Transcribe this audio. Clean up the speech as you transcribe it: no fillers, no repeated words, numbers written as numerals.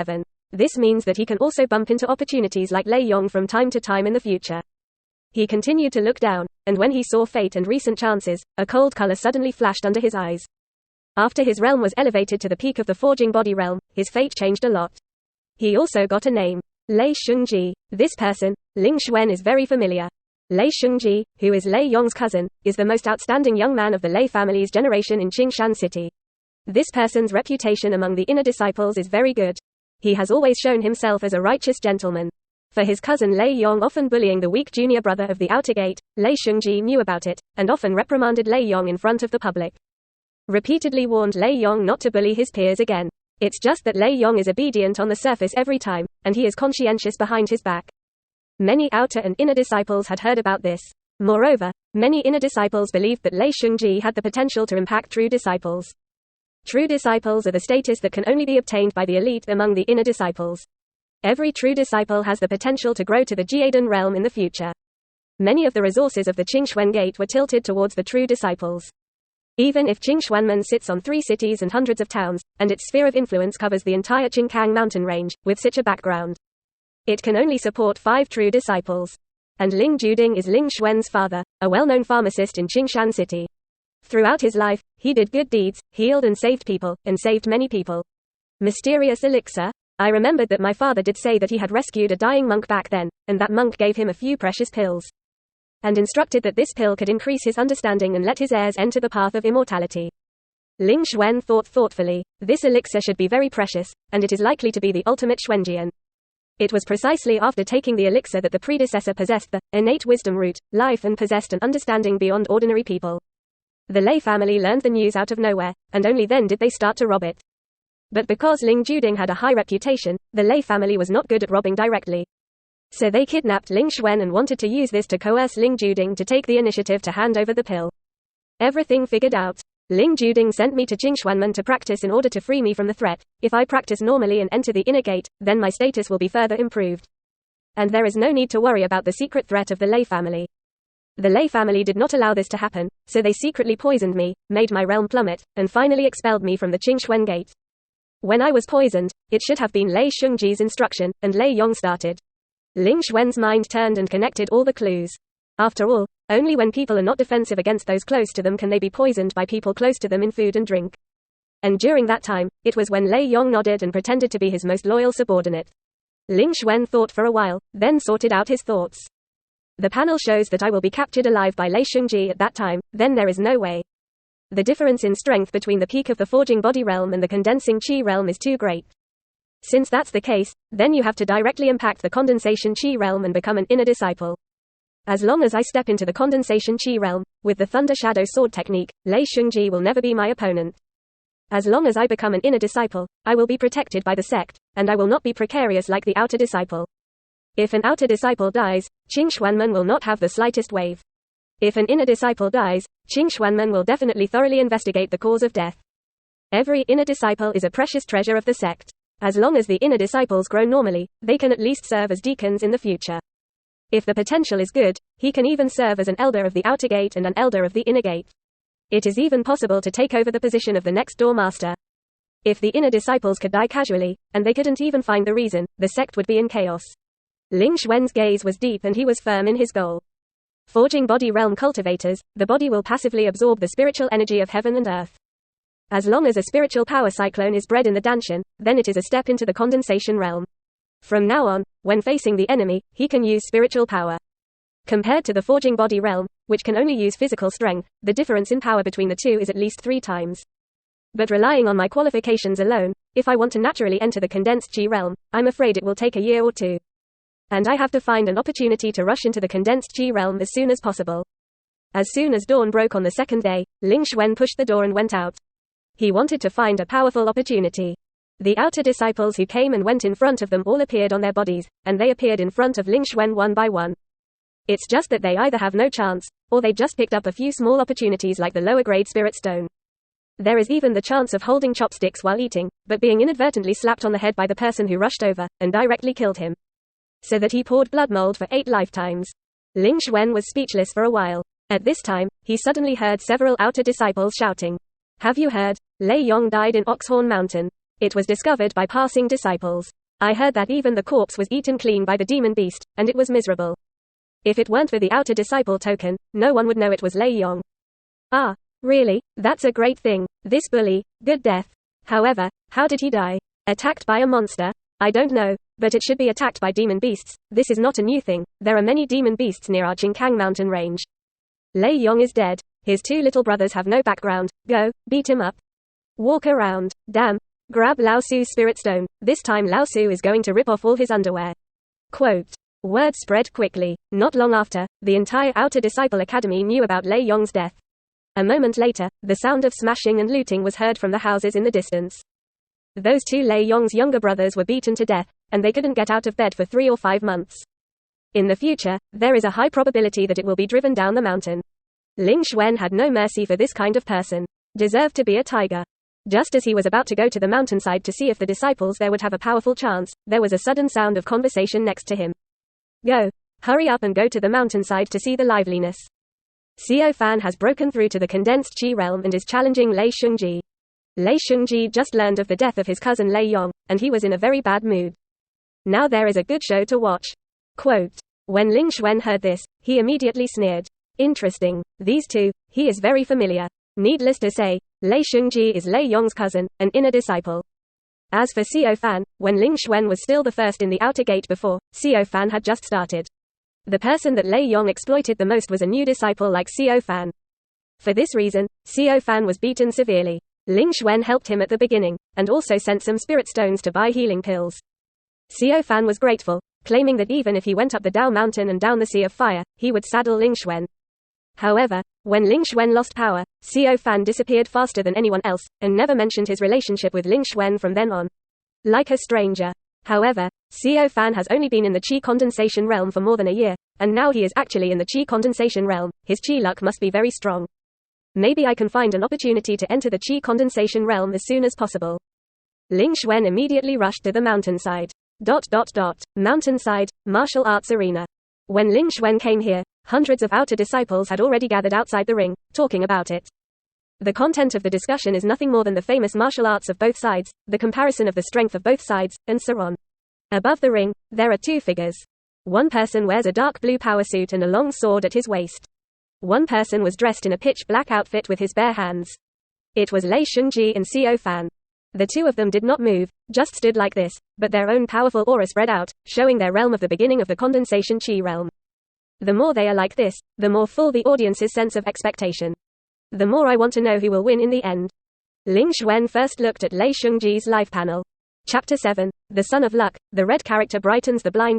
7. This means that he can also bump into opportunities like Lei Yong from time to time in the future. He continued to look down, and when he saw fate and recent chances, a cold color suddenly flashed under his eyes. After his realm was elevated to the peak of the forging body realm, his fate changed a lot. He also got a name. Lei Shengji. This person, Ling Xuan, is very familiar. Lei Shengji, who is Lei Yong's cousin, is the most outstanding young man of the Lei family's generation in Qingxuan City. This person's reputation among the inner disciples is very good. He has always shown himself as a righteous gentleman. For his cousin Lei Yong often bullying the weak junior brother of the outer gate, Lei Shengji knew about it, and often reprimanded Lei Yong in front of the public. Repeatedly warned Lei Yong not to bully his peers again. It's just that Lei Yong is obedient on the surface every time, and he is conscientious behind his back. Many outer and inner disciples had heard about this. Moreover, many inner disciples believed that Lei Shengji had the potential to impact true disciples. True disciples are the status that can only be obtained by the elite among the inner disciples. Every true disciple has the potential to grow to the Jiadan realm in the future. Many of the resources of the Qingxuan Gate were tilted towards the true disciples. Even if Qingxuanmen sits on 3 cities and hundreds of towns, and its sphere of influence covers the entire Qingkang mountain range, with such a background, it can only support 5 true disciples. And Ling Juding is Ling Xuan's father, a well-known pharmacist in Qingxuan City. Throughout his life, he did good deeds, healed and saved people, and saved many people. Mysterious elixir? I remembered that my father did say that he had rescued a dying monk back then, and that monk gave him a few precious pills. And instructed that this pill could increase his understanding and let his heirs enter the path of immortality. Ling Xuan thought thoughtfully, this elixir should be very precious, and it is likely to be the ultimate Xuanjian. It was precisely after taking the elixir that the predecessor possessed the innate wisdom root, life, and possessed an understanding beyond ordinary people. The Lei family learned the news out of nowhere, and only then did they start to rob it. But because Ling Juding had a high reputation, the Lei family was not good at robbing directly. So they kidnapped Ling Xuan and wanted to use this to coerce Ling Juding to take the initiative to hand over the pill. Everything figured out. Ling Juding sent me to Qingxuanmen to practice in order to free me from the threat. If I practice normally and enter the inner gate, then my status will be further improved. And there is no need to worry about the secret threat of the Lei family. The Lei family did not allow this to happen, so they secretly poisoned me, made my realm plummet, and finally expelled me from the Qingxuan Gate. When I was poisoned, it should have been Lei Shengji's instruction, and Lei Yong started. Ling Xuan's mind turned and connected all the clues. After all, only when people are not defensive against those close to them can they be poisoned by people close to them in food and drink. And during that time, it was when Lei Yong nodded and pretended to be his most loyal subordinate. Ling Xuan thought for a while, then sorted out his thoughts. The panel shows that I will be captured alive by Lei Shengji at that time, then there is no way. The difference in strength between the peak of the forging body realm and the condensing qi realm is too great. Since that's the case, then you have to directly impact the condensation qi realm and become an inner disciple. As long as I step into the condensation qi realm, with the thunder shadow sword technique, Lei Shengji will never be my opponent. As long as I become an inner disciple, I will be protected by the sect, and I will not be precarious like the outer disciple. If an outer disciple dies, Qingxuanmen will not have the slightest wave. If an inner disciple dies, Qingxuanmen will definitely thoroughly investigate the cause of death. Every inner disciple is a precious treasure of the sect. As long as the inner disciples grow normally, they can at least serve as deacons in the future. If the potential is good, he can even serve as an elder of the outer gate and an elder of the inner gate. It is even possible to take over the position of the next door master. If the inner disciples could die casually, and they couldn't even find the reason, the sect would be in chaos. Ling Xuan's gaze was deep and he was firm in his goal. Forging body realm cultivators, the body will passively absorb the spiritual energy of heaven and earth. As long as a spiritual power cyclone is bred in the Danshan, then it is a step into the condensation realm. From now on, when facing the enemy, he can use spiritual power. Compared to the forging body realm, which can only use physical strength, the difference in power between the two is at least 3 times. But relying on my qualifications alone, if I want to naturally enter the condensed qi realm, I'm afraid it will take a year or 2. And I have to find an opportunity to rush into the condensed qi realm as soon as possible. As soon as dawn broke on the second day, Ling Xuan pushed the door and went out. He wanted to find a powerful opportunity. The outer disciples who came and went in front of them all appeared on their bodies, and they appeared in front of Ling Xuan one by one. It's just that they either have no chance, or they just picked up a few small opportunities like the lower grade spirit stone. There is even the chance of holding chopsticks while eating, but being inadvertently slapped on the head by the person who rushed over, and directly killed him. So that he poured blood mold for 8 lifetimes. Ling Xuan was speechless for a while. At this time, he suddenly heard several outer disciples shouting, "Have you heard? Lei Yong died in Oxhorn Mountain." It was discovered by passing disciples. I heard that even the corpse was eaten clean by the demon beast, and it was miserable. If it weren't for the outer disciple token, no one would know it was Lei Yong. Ah, really? That's a great thing. This bully, good death. However, how did he die? Attacked by a monster? I don't know, but it should be attacked by demon beasts. This is not a new thing. There are many demon beasts near our Qingxuan mountain range. Lei Yong is dead. His two little brothers have no background. Go, beat him up. Walk around. Damn. Grab Lao Su's spirit stone. This time Lao Su is going to rip off all his underwear. Quote. Word spread quickly. Not long after, the entire Outer Disciple Academy knew about Lei Yong's death. A moment later, the sound of smashing and looting was heard from the houses in the distance. Those two Lei Yong's younger brothers were beaten to death, and they couldn't get out of bed for 3 or 5 months. In the future, there is a high probability that it will be driven down the mountain. Ling Xuan had no mercy for this kind of person. Deserved to be a tiger. Just as he was about to go to the mountainside to see if the disciples there would have a powerful chance, there was a sudden sound of conversation next to him. Go. Hurry up and go to the mountainside to see the liveliness. Xiao Fan has broken through to the condensed Qi realm and is challenging Lei Shengji. Lei Shengji just learned of the death of his cousin Lei Yong, and he was in a very bad mood. Now there is a good show to watch. Quote. When Ling Xuan heard this, he immediately sneered. Interesting. These two, he is very familiar. Needless to say, Lei Shengji is Lei Yong's cousin, an inner disciple. As for Xiao Fan, when Ling Xuan was still the first in the outer gate before, Xiao Fan had just started. The person that Lei Yong exploited the most was a new disciple like Xiao Fan. For this reason, Xiao Fan was beaten severely. Ling Xuan helped him at the beginning, and also sent some spirit stones to buy healing pills. Xiao Fan was grateful, claiming that even if he went up the Dao mountain and down the Sea of Fire, he would saddle Ling Xuan. However, when Ling Xuan lost power, Xiao Fan disappeared faster than anyone else, and never mentioned his relationship with Ling Xuan from then on. Like a stranger. However, Xiao Fan has only been in the Qi condensation realm for more than a year, and now he is actually in the Qi condensation realm. His Qi luck must be very strong. Maybe I can find an opportunity to enter the Qi condensation realm as soon as possible. Ling Xuan immediately rushed to the mountainside. Mountainside, martial arts arena. When Ling Xuan came here, hundreds of outer disciples had already gathered outside the ring, talking about it. The content of the discussion is nothing more than the famous martial arts of both sides, the comparison of the strength of both sides, and so on. Above the ring, there are 2 figures. One person wears a dark blue power suit and a long sword at his waist. One person was dressed in a pitch black outfit with his bare hands. It was Lei Shengji and Xiao Fan. The 2 of them did not move, just stood like this, but their own powerful aura spread out, showing their realm of the beginning of the condensation Qi realm. The more they are like this, the more full the audience's sense of expectation. The more I want to know who will win in the end. Ling Xuan first looked at Lei Shengji's life panel. Chapter 7, The Sun of Luck, the red character brightens the blind.